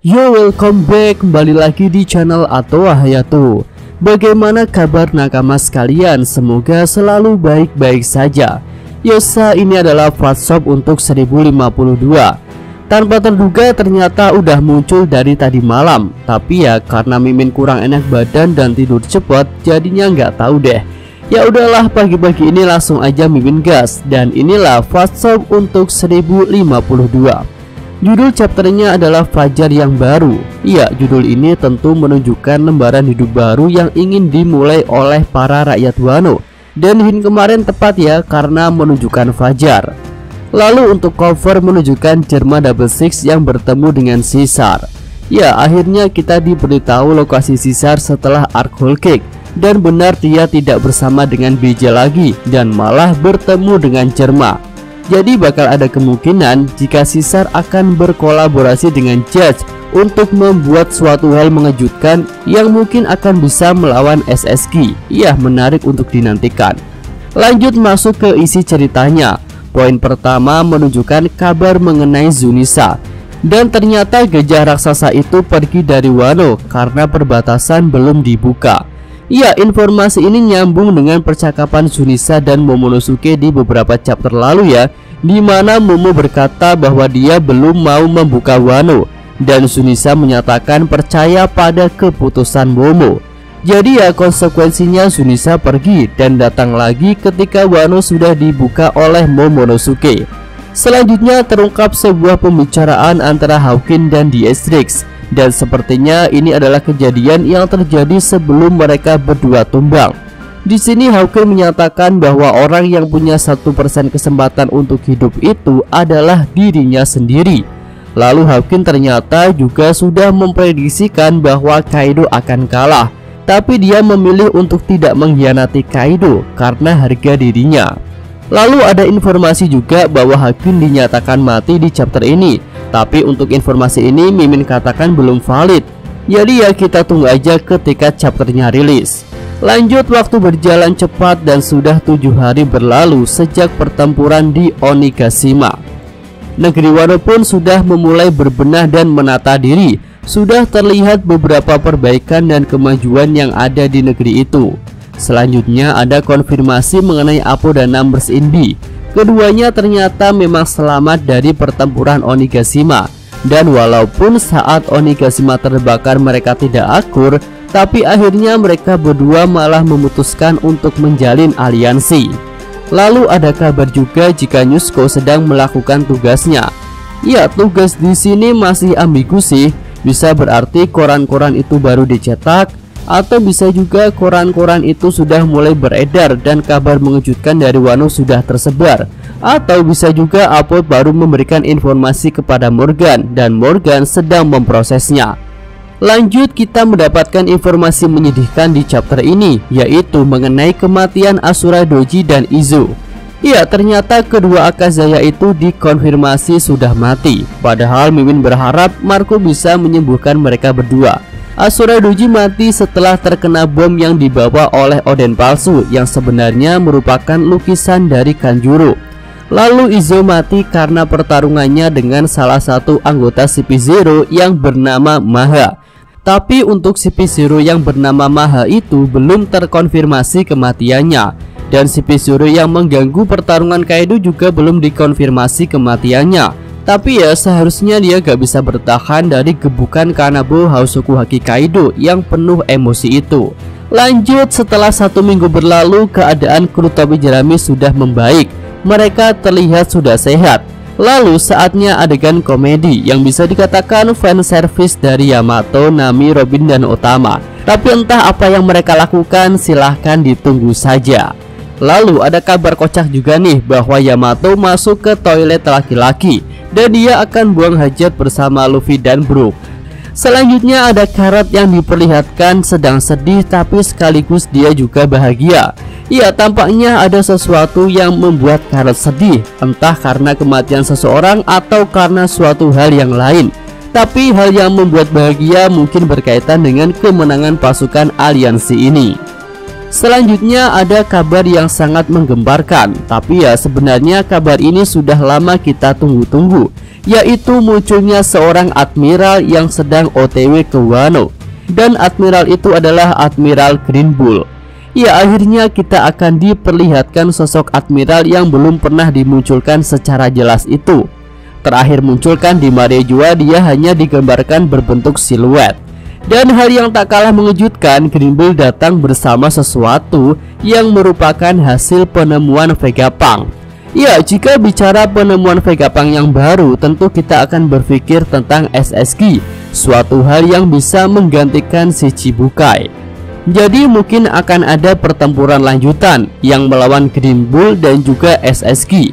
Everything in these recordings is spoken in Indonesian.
Yo, welcome back, kembali lagi di channel Atowa Hayato. Bagaimana kabar nakama sekalian? Semoga selalu baik-baik saja. Yosa, ini adalah WhatsApp untuk 1052. Tanpa terduga ternyata udah muncul dari tadi malam. Tapi ya karena Mimin kurang enak badan dan tidur cepat, jadinya nggak tahu deh. Ya udahlah, pagi-pagi ini langsung aja Mimin gas. Dan inilah WhatsApp untuk 1052. Judul chapternya adalah Fajar yang Baru. Iya, judul ini tentu menunjukkan lembaran hidup baru yang ingin dimulai oleh para rakyat Wano. Dan hint kemarin tepat ya, karena menunjukkan Fajar. Lalu untuk cover menunjukkan Jerma Double Six yang bertemu dengan Caesar. Ya, akhirnya kita diberitahu lokasi Caesar setelah arc Whole Cake. Dan benar dia tidak bersama dengan BJ lagi, dan malah bertemu dengan Jerma. Jadi bakal ada kemungkinan jika Caesar akan berkolaborasi dengan Judge untuk membuat suatu hal mengejutkan yang mungkin akan bisa melawan SSG. Iya, menarik untuk dinantikan. Lanjut masuk ke isi ceritanya. Poin pertama menunjukkan kabar mengenai Zunisa. Dan ternyata gajah raksasa itu pergi dari Wano karena perbatasan belum dibuka. Iya, informasi ini nyambung dengan percakapan Zunisa dan Momonosuke di beberapa chapter lalu ya, di mana Momo berkata bahwa dia belum mau membuka Wano dan Zunisa menyatakan percaya pada keputusan Momo. Jadi ya konsekuensinya Zunisa pergi dan datang lagi ketika Wano sudah dibuka oleh Momonosuke. Selanjutnya terungkap sebuah pembicaraan antara Hawkins dan Diestrix. Dan sepertinya ini adalah kejadian yang terjadi sebelum mereka berdua tumbang. Di sini Hawkins menyatakan bahwa orang yang punya 1% kesempatan untuk hidup itu adalah dirinya sendiri. Lalu Hawkins ternyata juga sudah memprediksikan bahwa Kaido akan kalah, tapi dia memilih untuk tidak mengkhianati Kaido karena harga dirinya. Lalu ada informasi juga bahwa Hawkins dinyatakan mati di chapter ini. Tapi untuk informasi ini Mimin katakan belum valid. Jadi ya kita tunggu aja ketika chapternya rilis. Lanjut, waktu berjalan cepat dan sudah 7 hari berlalu sejak pertempuran di Onigashima. Negeri Wano pun sudah memulai berbenah dan menata diri. Sudah terlihat beberapa perbaikan dan kemajuan yang ada di negeri itu. Selanjutnya ada konfirmasi mengenai Apo dan Numbers in B. Keduanya ternyata memang selamat dari pertempuran Onigashima. Dan walaupun saat Onigashima terbakar mereka tidak akur, tapi akhirnya mereka berdua malah memutuskan untuk menjalin aliansi. Lalu ada kabar juga jika Nezuko sedang melakukan tugasnya. Ya, tugas di sini masih ambigu sih. Bisa berarti koran-koran itu baru dicetak, atau bisa juga koran-koran itu sudah mulai beredar dan kabar mengejutkan dari Wano sudah tersebar. Atau bisa juga Apo baru memberikan informasi kepada Morgan dan Morgan sedang memprosesnya. Lanjut, kita mendapatkan informasi menyedihkan di chapter ini, yaitu mengenai kematian Asura Doji dan Izo. Ya, ternyata kedua Akazaya itu dikonfirmasi sudah mati. Padahal Mimin berharap Marco bisa menyembuhkan mereka berdua. Asura Doji mati setelah terkena bom yang dibawa oleh Oden palsu yang sebenarnya merupakan lukisan dari Kanjuro. Lalu Izo mati karena pertarungannya dengan salah satu anggota CP0 yang bernama Maha. Tapi untuk CP0 yang bernama Maha itu belum terkonfirmasi kematiannya. Dan CP0 yang mengganggu pertarungan Kaido juga belum dikonfirmasi kematiannya. Tapi ya seharusnya dia gak bisa bertahan dari gebukan Kanabo Hausoku Haki Kaido yang penuh emosi itu. Lanjut, setelah 1 minggu berlalu keadaan kru Tobi Jerami sudah membaik. Mereka terlihat sudah sehat. Lalu saatnya adegan komedi yang bisa dikatakan fan service dari Yamato, Nami, Robin, dan Otama. Tapi entah apa yang mereka lakukan, silahkan ditunggu saja. Lalu ada kabar kocak juga nih bahwa Yamato masuk ke toilet laki-laki dan dia akan buang hajat bersama Luffy dan Brook. Selanjutnya ada Karat yang diperlihatkan sedang sedih tapi sekaligus dia juga bahagia. Ya, tampaknya ada sesuatu yang membuat Karat sedih, entah karena kematian seseorang atau karena suatu hal yang lain. Tapi hal yang membuat bahagia mungkin berkaitan dengan kemenangan pasukan aliansi ini. Selanjutnya ada kabar yang sangat menggemparkan, tapi ya sebenarnya kabar ini sudah lama kita tunggu-tunggu, yaitu munculnya seorang admiral yang sedang OTW ke Wano. Dan admiral itu adalah Admiral Green Bull. Ya, akhirnya kita akan diperlihatkan sosok admiral yang belum pernah dimunculkan secara jelas itu. Terakhir munculkan di Marejua, dia hanya digambarkan berbentuk siluet. Dan hal yang tak kalah mengejutkan, Green Bull datang bersama sesuatu yang merupakan hasil penemuan Vegapunk. Ya, jika bicara penemuan Vegapunk yang baru, tentu kita akan berpikir tentang SSG, suatu hal yang bisa menggantikan si Chichibukai. Jadi mungkin akan ada pertempuran lanjutan yang melawan Green Bull dan juga SSG.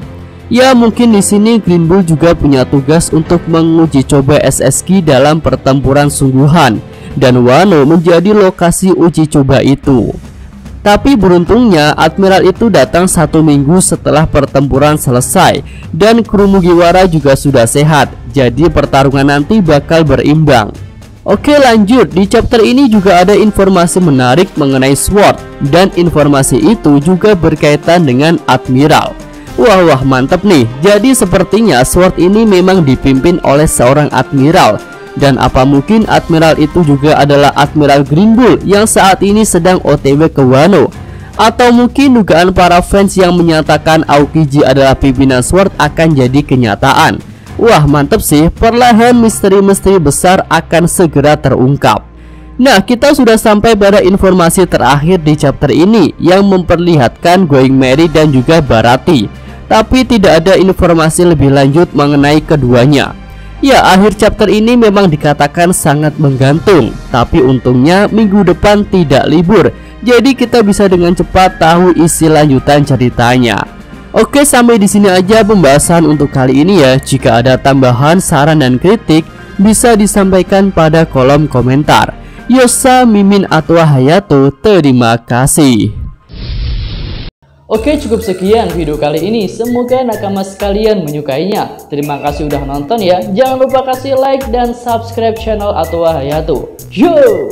Ya, mungkin di sini Green Bull juga punya tugas untuk menguji coba SSG dalam pertempuran sungguhan, dan Wano menjadi lokasi uji coba itu. Tapi beruntungnya admiral itu datang 1 minggu setelah pertempuran selesai, dan kru Mugiwara juga sudah sehat, jadi pertarungan nanti bakal berimbang. Oke, lanjut. Di chapter ini juga ada informasi menarik mengenai Sword, dan informasi itu juga berkaitan dengan admiral. Wah mantap nih. Jadi sepertinya Sword ini memang dipimpin oleh seorang admiral. Dan apa mungkin admiral itu juga adalah Admiral Green Bull yang saat ini sedang OTW ke Wano? Atau mungkin dugaan para fans yang menyatakan Aokiji adalah pimpinan Sword akan jadi kenyataan? Wah mantep sih, perlahan misteri-misteri besar akan segera terungkap. Nah, kita sudah sampai pada informasi terakhir di chapter ini yang memperlihatkan Going Merry dan juga Baratie. Tapi tidak ada informasi lebih lanjut mengenai keduanya. Ya, akhir chapter ini memang dikatakan sangat menggantung, tapi untungnya minggu depan tidak libur, jadi kita bisa dengan cepat tahu isi lanjutan ceritanya. Oke, sampai di sini aja pembahasan untuk kali ini ya. Jika ada tambahan, saran dan kritik bisa disampaikan pada kolom komentar. Yosa, Mimin, atau Hayato, terima kasih. Oke, cukup sekian video kali ini. Semoga nakama sekalian menyukainya. Terima kasih udah nonton ya. Jangan lupa kasih like dan subscribe channel Atowa Hayato. Yo!